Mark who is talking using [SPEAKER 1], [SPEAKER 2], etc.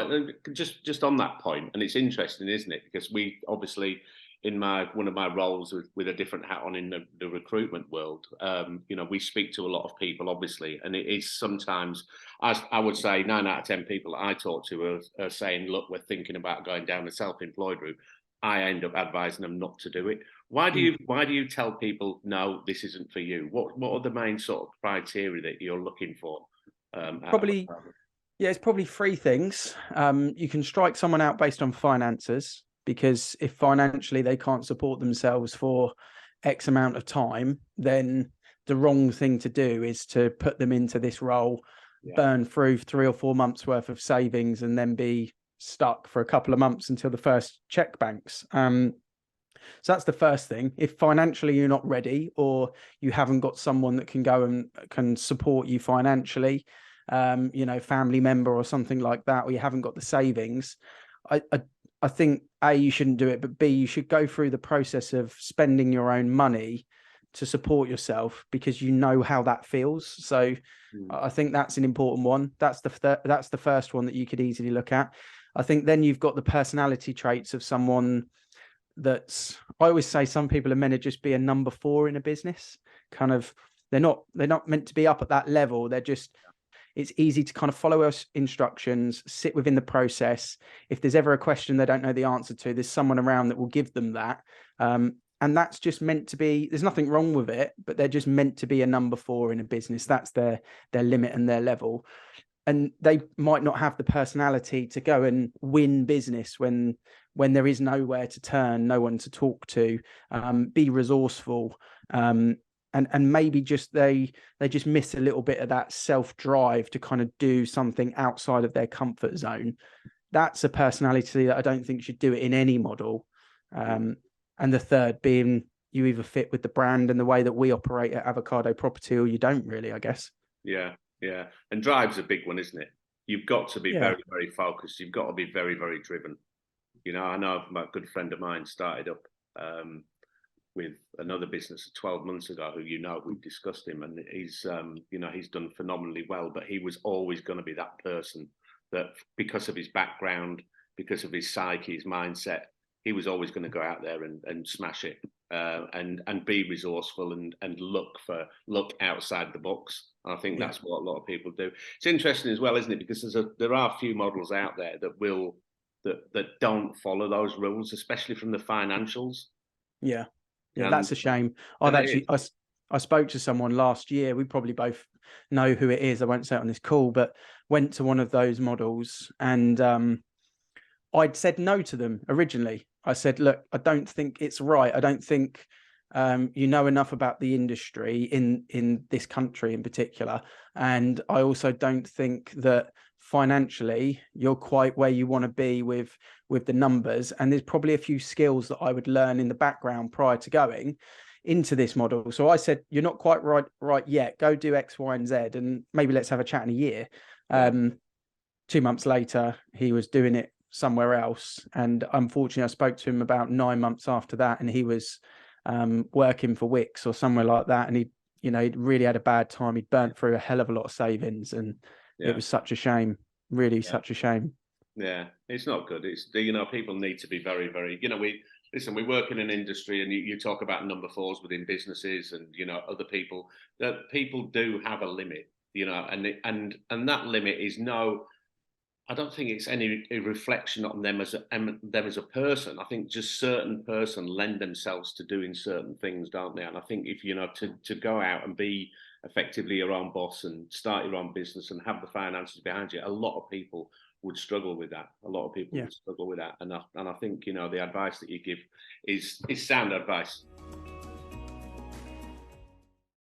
[SPEAKER 1] Well, just on that point, and it's interesting, isn't it? Because we obviously, in one of my roles with a different hat on in the recruitment world, we speak to a lot of people, obviously, and it is sometimes, as I would say, 9 out of 10 people that I talk to are saying, "Look, we're thinking about going down the self-employed route." I end up advising them not to do it. Why do you tell people no, this isn't for you? What are the main sort of criteria that you're looking for?
[SPEAKER 2] Probably, yeah, it's probably three things. You can strike someone out based on finances, because if financially they can't support themselves for X amount of time, then the wrong thing to do is to put them into this role, burn through 3 or 4 months worth of savings, and then be stuck for a couple of months until the first check banks. So that's the first thing. If financially you're not ready, or you haven't got someone that can go and can support you financially, family member or something like that, or you haven't got the savings, I think A, you shouldn't do it, but B, you should go through the process of spending your own money to support yourself, because you know how that feels. So I think that's an important one. That's the first one that you could easily look at. I think then you've got the personality traits of someone that's, I always say some people are meant to just be a number 4 in a business. Kind of, they're not meant to be up at that level. They're just, it's easy to kind of follow us instructions, sit within the process. If there's ever a question they don't know the answer to, there's someone around that will give them that. And that's just meant to be, there's nothing wrong with it, but they're just meant to be a number 4 in a business. That's their limit and their level. And they might not have the personality to go and win business when there is nowhere to turn, no one to talk to, be resourceful, and maybe just they just miss a little bit of that self-drive to kind of do something outside of their comfort zone. That's a personality that I don't think should do it in any model. And the third being, you either fit with the brand and the way that we operate at Avocado Property, or you don't really, I guess.
[SPEAKER 1] Yeah. And drive's a big one, isn't it? You've got to be very, very focused. You've got to be very, very driven. I know a good friend of mine started up with another business 12 months ago, who we've discussed him, and he's he's done phenomenally well, but he was always going to be that person that, because of his background, because of his psyche, his mindset, he was always going to go out there and smash it, and be resourceful and look outside the box. I think that's what a lot of people do. It's interesting as well, isn't it? Because there are a few models out there that don't follow those rules, especially from the financials.
[SPEAKER 2] Yeah, that's a shame. I spoke to someone last year. We probably both know who it is. I won't say it on this call, but went to one of those models, and I'd said no to them originally. I said, look, I don't think it's right. I don't think you know enough about the industry in this country in particular. And I also don't think that financially you're quite where you want to be with the numbers. And there's probably a few skills that I would learn in the background prior to going into this model. So I said, you're not quite right yet. Go do X, Y, and Z, and maybe let's have a chat in a year. 2 months later, he was doing it somewhere else. And unfortunately, I spoke to him about 9 months after that, and he was working for Wix or somewhere like that. And he'd really had a bad time. He'd burnt through a hell of a lot of savings, and it was such a shame, really such a shame.
[SPEAKER 1] Yeah, it's not good. It's, people need to be very, very, we work in an industry, and you talk about number 4s within businesses, and, other people, that people do have a limit, and that limit is I don't think it's any reflection on them as a person. I think just certain person lend themselves to doing certain things, don't they? And I think if to go out and be effectively your own boss and start your own business and have the finances behind you, a lot of people would struggle with that. And I think the advice that you give is sound advice.